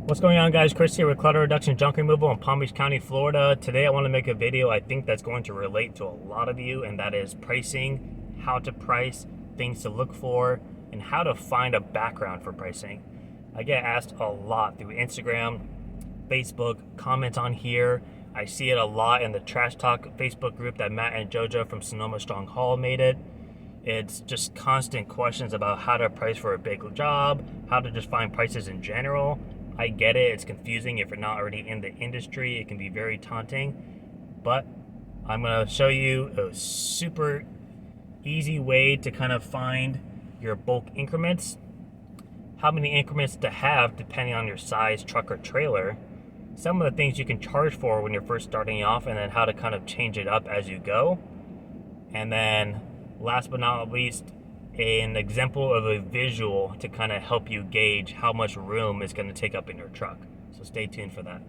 What's going on, guys? Chris here with Clutter Reduction Junk Removal in Palm Beach County, Florida. Today I want to make a video I think that's going to relate to a lot of you, and that is pricing, how to price, things to look for, and how to find a background for pricing. I get asked a lot through Instagram, Facebook, comments on here. I see it a lot in the Trash Talk Facebook group that Matt and Jojo from Sonoma Strong Hall made it. It's just constant questions about how to price for a big job, how to just find prices in general. I get it, it's confusing if you're not already in the industry. It can be very taunting, but I'm gonna show you a super easy way to kind of find your bulk increments, how many increments to have depending on your size, truck or trailer, some of the things you can charge for when you're first starting off, and then how to kind of change it up as you go. And then last but not least, an example of a visual to kind of help you gauge how much room is going to take up in your truck. So stay tuned for that.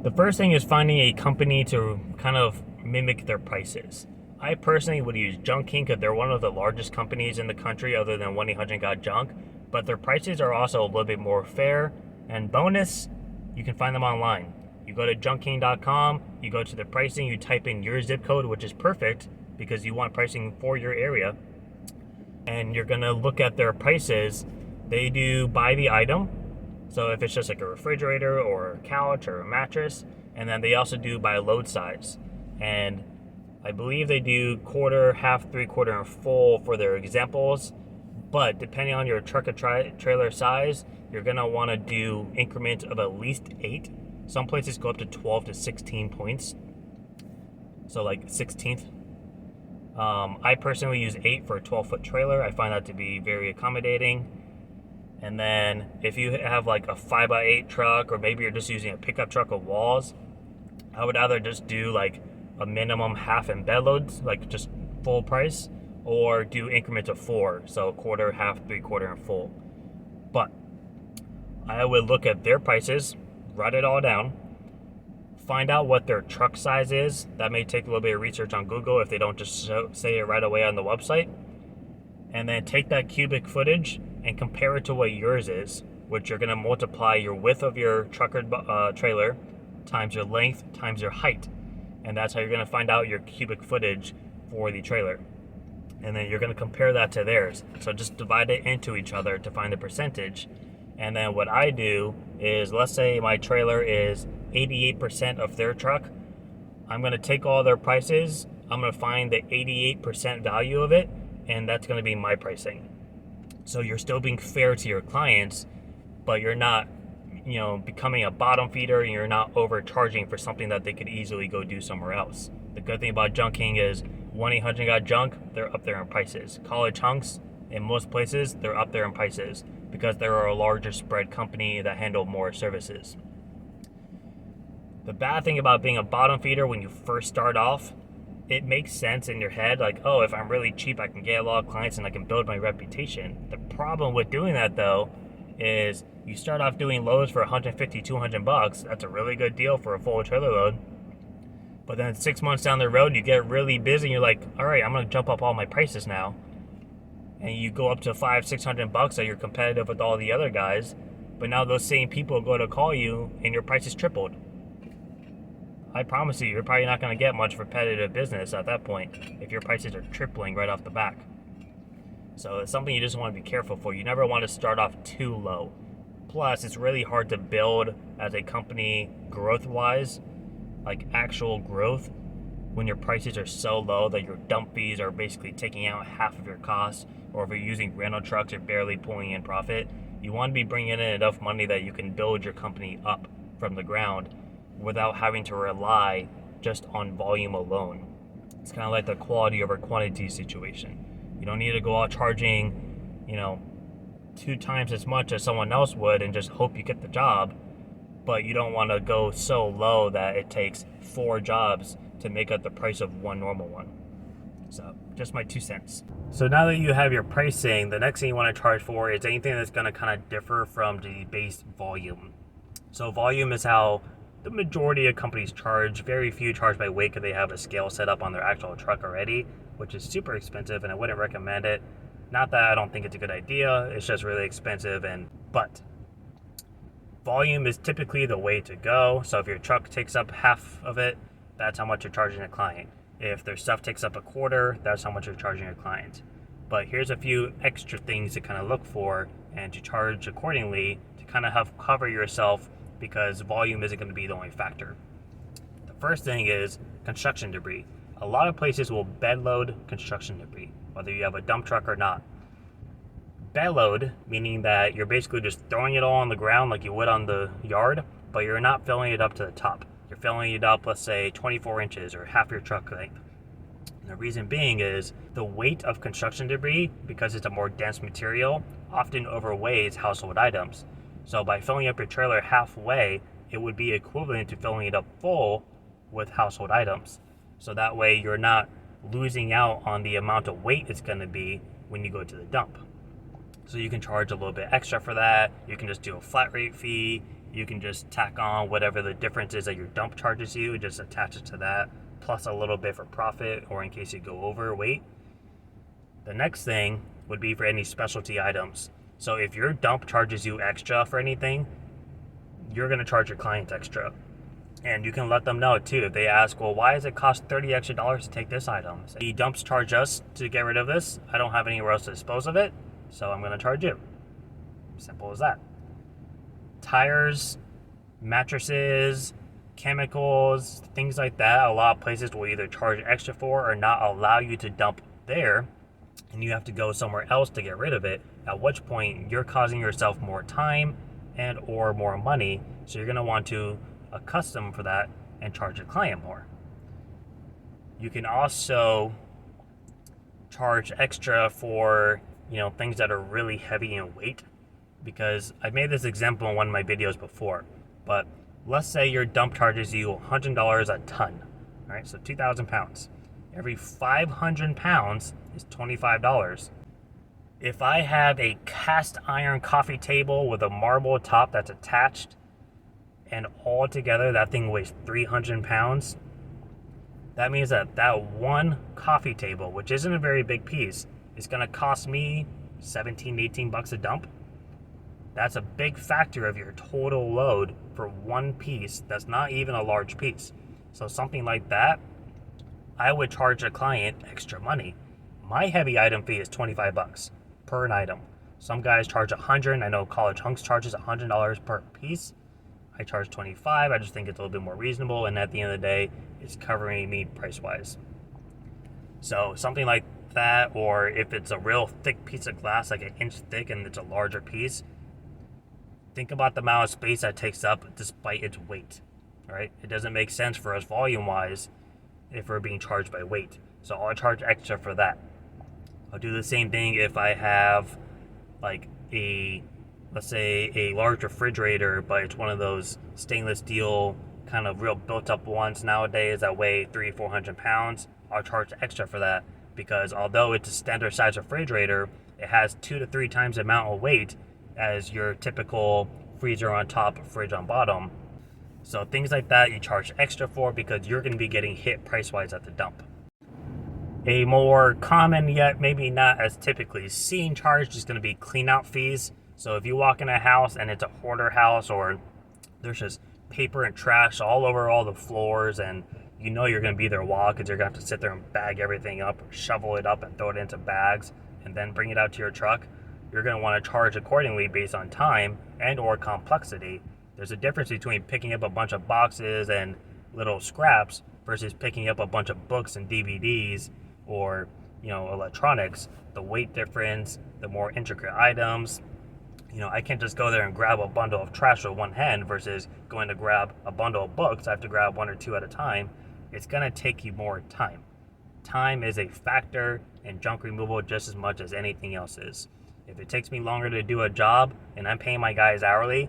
The first thing is finding a company to kind of mimic their prices. I personally would use Junk King because they're one of the largest companies in the country other than 1-800-GOT-JUNK, but their prices are also a little bit more fair. And bonus, you can find them online. You go to junkking.com, you go to the pricing, you type in your zip code, which is perfect because you want pricing for your area, and you're gonna look at their prices. They do by the item, so if it's just like a refrigerator or a couch or a mattress, and then they also do by load size. And I believe they do quarter, half, three-quarter, and full for their examples, but depending on your truck or trailer size, you're gonna wanna do increments of at least 8. Some places go up to 12 to 16 points, so like 16th. I personally use 8 for a 12-foot trailer. I find that to be very accommodating. And then if you have like a 5x8 truck, or maybe you're just using a pickup truck with walls, I would either just do like a minimum half and bed loads, like just full price, or do increments of 4, so quarter, half, three-quarter, and full. But I would look at their prices, write it all down, find out what their truck size is. That may take a little bit of research on Google if they don't just say it right away on the website. And then take that cubic footage and compare it to what yours is, which you're going to multiply your width of your truck or trailer times your length times your height. And that's how you're going to find out your cubic footage for the trailer. And then you're going to compare that to theirs. So just divide it into each other to find the percentage. And then what I do is, let's say my trailer is 88% of their truck. I'm going to take all their prices. I'm going to find the 88% value of it, and that's going to be my pricing. So you're still being fair to your clients, but you're not, becoming a bottom feeder, and you're not overcharging for something that they could easily go do somewhere else. The good thing about Junk King is 1-800-GOT-JUNK, they're up there in prices. College Hunks, in most places, they're up there in prices because they're a larger spread company that handle more services. The bad thing about being a bottom feeder when you first start off, it makes sense in your head, like, oh, if I'm really cheap, I can get a lot of clients and I can build my reputation. The problem with doing that, though, is you start off doing loads for 150, 200 bucks. That's a really good deal for a full trailer load. But then 6 months down the road, you get really busy and you're like, all right, I'm going to jump up all my prices now. And you go up to 500-600 bucks, so you're competitive with all the other guys. But now those same people go to call you and your price is tripled. I promise you're probably not going to get much repetitive business at that point if your prices are tripling right off the back. So it's something you just want to be careful for. You never want to start off too low. Plus, it's really hard to build as a company growth-wise, like actual growth, when your prices are so low that your dump fees are basically taking out half of your costs, or if you're using rental trucks, you're barely pulling in profit. You want to be bringing in enough money that you can build your company up from the ground without having to rely just on volume alone. It's kind of like the quality over quantity situation. You don't need to go out charging, 2 times as much as someone else would and just hope you get the job, but you don't want to go so low that it takes 4 jobs to make up the price of one normal one. So just my 2 cents. So now that you have your pricing, the next thing you want to charge for is anything that's going to kind of differ from the base volume. So volume is how the majority of companies charge. Very few charge by weight because they have a scale set up on their actual truck already, which is super expensive and I wouldn't recommend it. Not that I don't think it's a good idea, it's just really expensive. But Volume is typically the way to go. So if your truck takes up half of it, that's how much you're charging a client. If their stuff takes up a quarter, that's how much you're charging a client. But here's a few extra things to kind of look for and to charge accordingly to kind of have cover yourself, because volume isn't going to be the only factor. The first thing is construction debris. A lot of places will bed load construction debris, whether you have a dump truck or not. Bed load, meaning that you're basically just throwing it all on the ground like you would on the yard, but you're not filling it up to the top. You're filling it up, let's say 24 inches or half your truck length. And the reason being is the weight of construction debris, because it's a more dense material, often overweighs household items. So by filling up your trailer halfway, it would be equivalent to filling it up full with household items. So that way you're not losing out on the amount of weight it's going to be when you go to the dump. So you can charge a little bit extra for that. You can just do a flat rate fee. You can just tack on whatever the difference is that your dump charges you, just attach it to that, plus a little bit for profit or in case you go over weight. The next thing would be for any specialty items. So if your dump charges you extra for anything, you're going to charge your clients extra. And you can let them know too. If they ask, well, why does it cost $30 extra to take this item? The dumps charge us to get rid of this. I don't have anywhere else to dispose of it, so I'm going to charge you. Simple as that. Tires, mattresses, chemicals, things like that, a lot of places will either charge extra for or not allow you to dump there, and you have to go somewhere else to get rid of it, at which point you're causing yourself more time and or more money. So you're going to want to accustom for that and charge your client more. You can also charge extra for things that are really heavy in weight, because I made this example in one of my videos before, but let's say your dump charges you $100 a ton. All right, so 2,000 pounds. Every 500 pounds is $25. If I have a cast iron coffee table with a marble top that's attached, and all together that thing weighs 300 pounds, that means that one coffee table, which isn't a very big piece, is going to cost me 17, 18 bucks a dump. That's a big factor of your total load for one piece that's not even a large piece. So something like that, I would charge a client extra money. My heavy item fee is 25 bucks per an item. Some guys charge 100. I know College Hunks charges $100 per piece. I charge 25. I just think it's a little bit more reasonable, and at the end of the day, it's covering me price-wise. So something like that, or if it's a real thick piece of glass, like an inch thick, and it's a larger piece, think about the amount of space that takes up despite its weight. All right, it doesn't make sense for us volume-wise if we're being charged by weight. So I'll charge extra for that. I'll do the same thing if I have like let's say a large refrigerator, but it's one of those stainless steel kind of real built up ones nowadays that weigh 300-400 pounds. I'll charge extra for that, because although it's a standard size refrigerator, it has 2 to 3 times the amount of weight as your typical freezer on top, fridge on bottom. So things like that you charge extra for, because you're going to be getting hit price-wise at the dump. A more common, yet maybe not as typically seen charge, is going to be clean out fees. So if you walk in a house and it's a hoarder house, or there's just paper and trash all over all the floors, and you're going to be there a while because you're going to have to sit there and bag everything up, or shovel it up and throw it into bags and then bring it out to your truck, you're going to want to charge accordingly based on time and or complexity. There's a difference between picking up a bunch of boxes and little scraps versus picking up a bunch of books and DVDs or electronics. The weight difference, the more intricate items. I can't just go there and grab a bundle of trash with one hand versus going to grab a bundle of books. I have to grab 1 or 2 at a time. It's going to take you more time. Time is a factor in junk removal just as much as anything else is. If it takes me longer to do a job and I'm paying my guys hourly,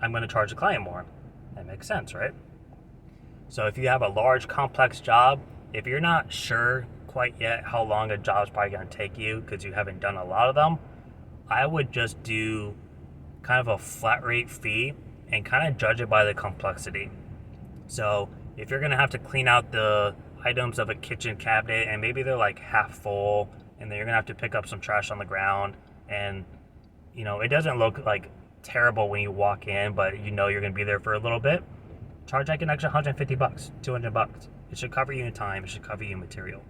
I'm going to charge the client more. That makes sense, right? So if you have a large, complex job, if you're not sure quite yet how long a job's probably going to take you because you haven't done a lot of them, I would just do kind of a flat rate fee and kind of judge it by the complexity. So if you're going to have to clean out the items of a kitchen cabinet and maybe they're like half full, and then you're going to have to pick up some trash on the ground, and it doesn't look like terrible when you walk in, but you know you're going to be there for a little bit, charge like an extra 150 bucks, 200 bucks. It should cover you in time. It should cover you in material.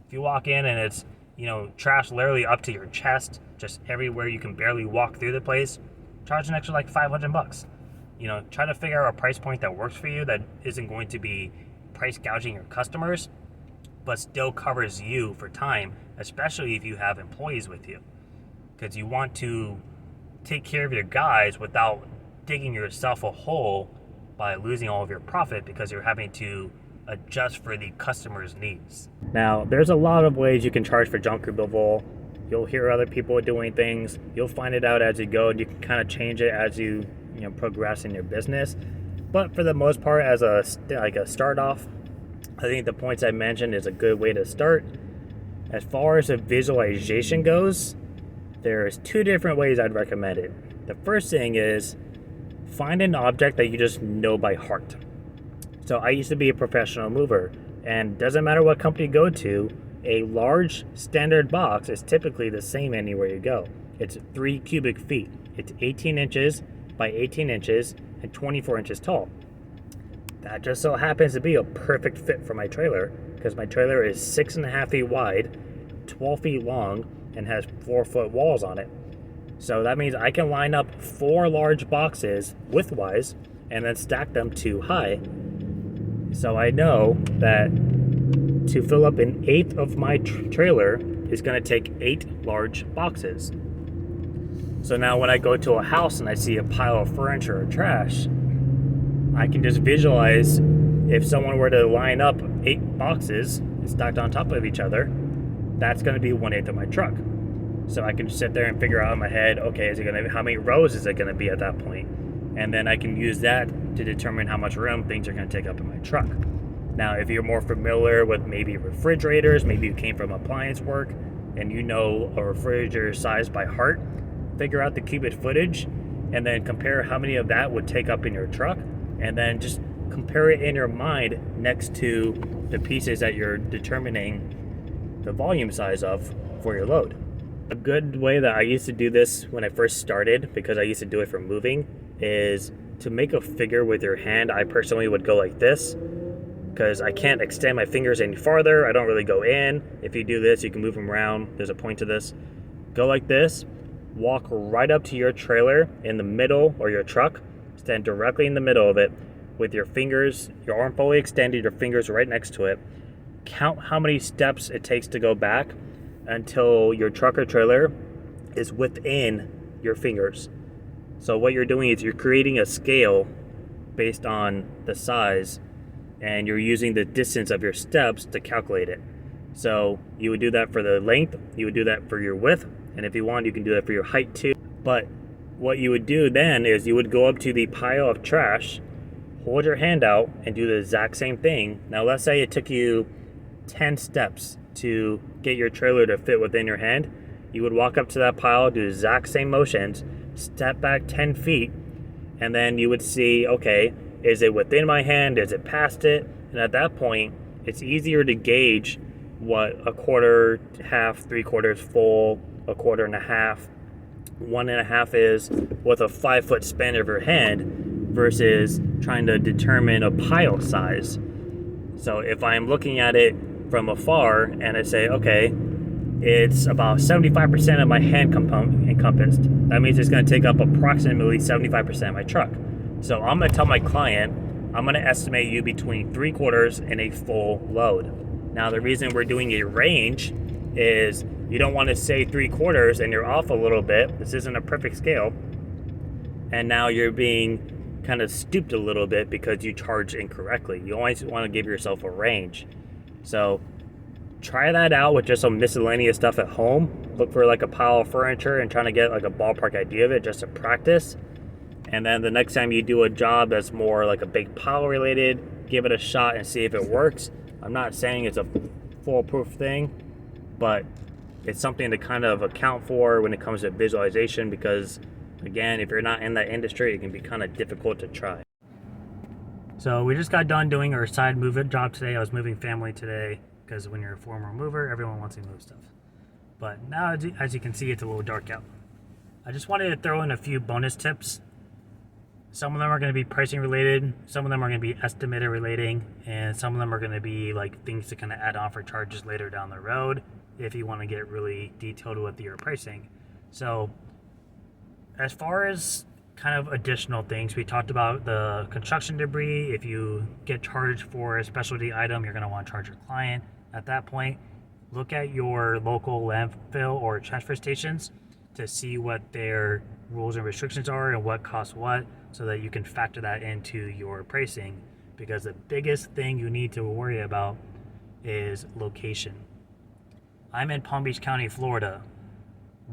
If you walk in and it's, you know, trash literally up to your chest, just everywhere, you can barely walk through the place, charge an extra like 500 bucks. You know, try to figure out a price point that works for you, that isn't going to be price gouging your customers, but still covers you for time, especially if you have employees with you. Because you want to take care of your guys without digging yourself a hole by losing all of your profit because you're having to adjust for the customer's needs. Now, there's a lot of ways you can charge for junk removal. You'll hear other people doing things. You'll find it out as you go, and you can kind of change it as you progress in your business. But for the most part, as a start off, I think the points I mentioned is a good way to start. As far as a visualization goes, there's two different ways I'd recommend it. The first thing is find an object that you just know by heart. So I used to be a professional mover, and doesn't matter what company you go to, a large standard box is typically the same anywhere you go. It's 3 cubic feet. It's 18 inches by 18 inches and 24 inches tall. That just so happens to be a perfect fit for my trailer, because my trailer is 6.5 feet wide, 12 feet long, and has 4-foot walls on it. So that means I can line up 4 large boxes widthwise and then stack them 2 high. So I know that to fill up an eighth of my trailer is going to take 8 large boxes. So now when I go to a house and I see a pile of furniture or trash, I can just visualize if someone were to line up 8 boxes stacked on top of each other, that's going to be 1/8 of my truck. So I can just sit there and figure out in my head, okay, how many rows is it going to be at that point? And then I can use that to determine how much room things are going to take up in my truck. Now, if you're more familiar with maybe refrigerators, maybe you came from appliance work and you know a refrigerator size by heart, figure out the cubic footage and then compare how many of that would take up in your truck, and then just compare it in your mind next to the pieces that you're determining the volume size of for your load. A good way that I used to do this when I first started, because I used to do it for moving, is to make a figure with your hand. I personally would go like this, because I can't extend my fingers any farther. I don't really go in. If you do this, you can move them around. There's a point to this. Go like this, walk right up to your trailer in the middle, or your truck, stand directly in the middle of it with your fingers, your arm fully extended, your fingers right next to it. Count how many steps it takes to go back until your truck or trailer is within your fingers. So what you're doing is you're creating a scale based on the size, and you're using the distance of your steps to calculate it. So you would do that for the length, you would do that for your width, and if you want, you can do that for your height too. But what you would do then is you would go up to the pile of trash, hold your hand out, and do the exact same thing. Now let's say it took you 10 steps to get your trailer to fit within your hand. You would walk up to that pile, do the exact same motions, step back 10 feet, and then you would see, okay, is it within my hand? Is it past it? And at that point, it's easier to gauge what a quarter, half, 3/4 full, a 1.25, 1.5 is with a 5-foot span of your hand versus trying to determine a pile size. So if I'm looking at it from afar and I say, okay, it's about 75% of my hand encompassed, that means it's going to take up approximately 75% of my truck. So I'm going to tell my client, I'm going to estimate you between 3/4 and a full load. Now the reason we're doing a range is you don't want to say 3/4 and you're off a little bit. This isn't a perfect scale. And now you're being kind of stooped a little bit because you charge incorrectly. You always want to give yourself a range. So try that out with just some miscellaneous stuff at home. Look for like a pile of furniture and trying to get like a ballpark idea of it just to practice. And then the next time you do a job that's more like a big pile related, give it a shot and see if it works. I'm not saying it's a foolproof thing, but it's something to kind of account for when it comes to visualization, because again, if you're not in that industry, it can be kind of difficult to try. So we just got done doing our side move job today. I was moving family today, because when you're a former mover, everyone wants to move stuff. But now, as you can see, it's a little dark out. I just wanted to throw in a few bonus tips. Some of them are going to be pricing related, some of them are going to be estimated relating, and some of them are going to be like things to kind of add on for charges later down the road if you want to get really detailed with your pricing. So, as far as kind of additional things, we talked about the construction debris. If you get charged for a specialty item, you're going to want to charge your client. At that point, look at your local landfill or transfer stations to see what their rules and restrictions are and what costs what, so that you can factor that into your pricing. Because the biggest thing you need to worry about is location. I'm in Palm Beach County, Florida.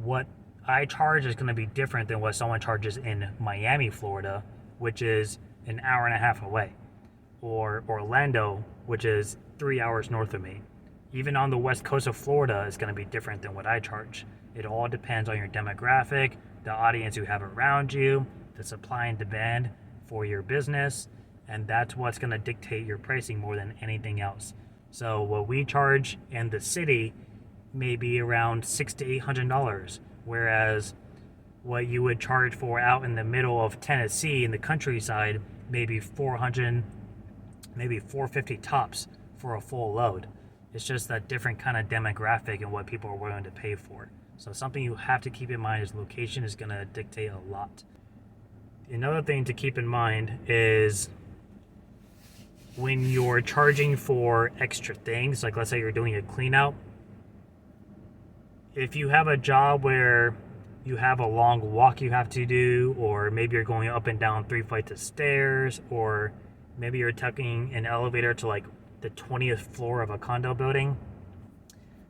What I charge is going to be different than what someone charges in Miami, Florida, which is an hour and a half away, or Orlando, which is 3 hours north of me. Even on the west coast of Florida, is going to be different than what I charge. It all depends on your demographic, the audience you have around you, the supply and demand for your business, and that's what's going to dictate your pricing more than anything else. So what we charge in the city may be around $600 to $800, whereas what you would charge for out in the middle of Tennessee in the countryside maybe 400, maybe 450 tops for a full load. It's just that different kind of demographic and what people are willing to pay for. So something you have to keep in mind is location is going to dictate a lot. Another thing to keep in mind is when you're charging for extra things, like let's say you're doing a clean out, if you have a job where you have a long walk you have to do, or maybe you're going up and down 3 flights of stairs, or maybe you're taking an elevator to like the 20th floor of a condo building,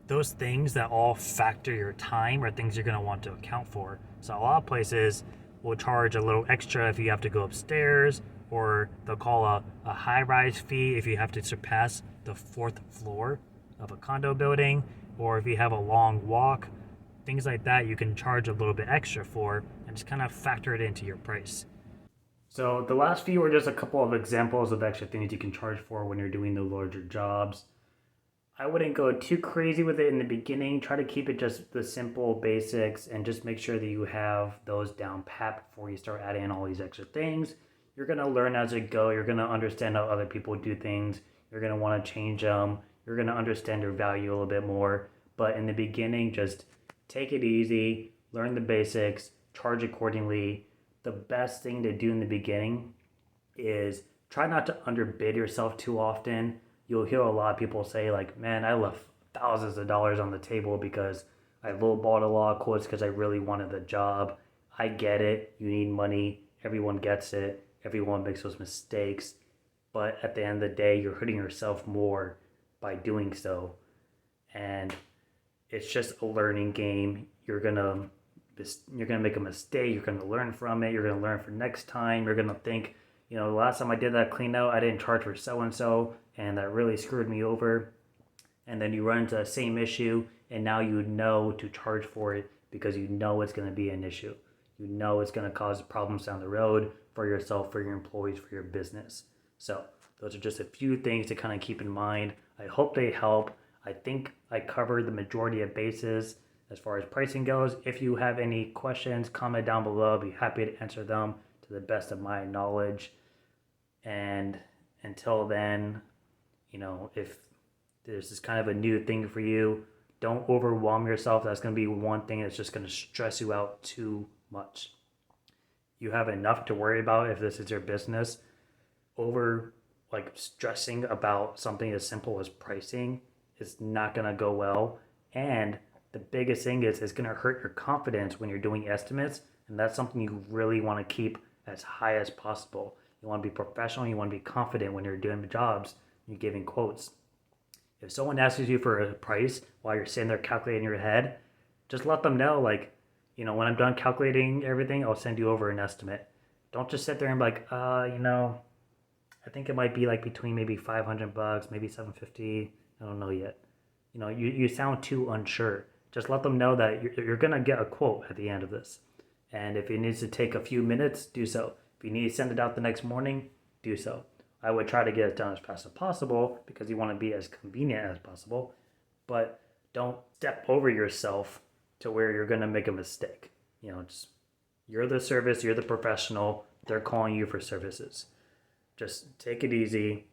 those things that all factor your time are things you're going to want to account for. So a lot of places will charge a little extra if you have to go upstairs, or they'll call a high-rise fee if you have to surpass the 4th floor of a condo building, or if you have a long walk. Things like that you can charge a little bit extra for and just kind of factor it into your price. So the last few are just a couple of examples of extra things you can charge for when you're doing the larger jobs. I wouldn't go too crazy with it in the beginning. Try to keep it just the simple basics and just make sure that you have those down pat before you start adding in all these extra things. You're going to learn as you go. You're going to understand how other people do things. You're going to want to change them. You're going to understand your value a little bit more. But in the beginning, just take it easy, learn the basics, charge accordingly. The best thing to do in the beginning is try not to underbid yourself too often. You'll hear a lot of people say like, man, I left thousands of dollars on the table because I lowballed a lot of quotes because I really wanted the job. I get it. You need money. Everyone gets it. Everyone makes those mistakes. But at the end of the day, you're hurting yourself more by doing so. And it's just a learning game. You're gonna make a mistake. You're gonna learn from it. You're gonna learn for next time. You're gonna think, the last time I did that clean out, I didn't charge for so and so, and that really screwed me over. And then you run into the same issue, and now you know to charge for it because you know it's going to be an issue. You know it's going to cause problems down the road for yourself, for your employees, for your business. So those are just a few things to kind of keep in mind. I hope they help. I think I covered the majority of bases as far as pricing goes. If you have any questions, comment down below. I'll be happy to answer them to the best of my knowledge. And until then, if this is kind of a new thing for you, don't overwhelm yourself. That's going to be one thing that's just going to stress you out too much. You have enough to worry about if this is your business. Over stressing about something as simple as pricing is not going to go well. And the biggest thing is it's going to hurt your confidence when you're doing estimates. And that's something you really want to keep as high as possible. You want to be professional. You want to be confident when you're doing jobs. You're giving quotes. If someone asks you for a price while you're sitting there calculating in your head, just let them know, when I'm done calculating everything, I'll send you over an estimate. Don't just sit there and be like, I think it might be between maybe $500, maybe $750. I don't know yet. You sound too unsure. Just let them know that you're going to get a quote at the end of this. And if it needs to take a few minutes, do so. If you need to send it out the next morning, do so. I would try to get it done as fast as possible because you want to be as convenient as possible, but don't step over yourself to where you're going to make a mistake. just you're the service, you're the professional. They're calling you for services. Just take it easy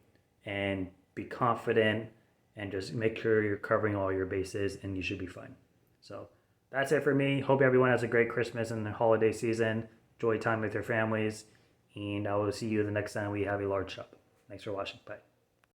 and be confident and just make sure you're covering all your bases and you should be fine. So that's it for me. Hope everyone has a great Christmas and the holiday season. Enjoy time with your families. And I will see you the next time we have a large shop. Thanks for watching. Bye.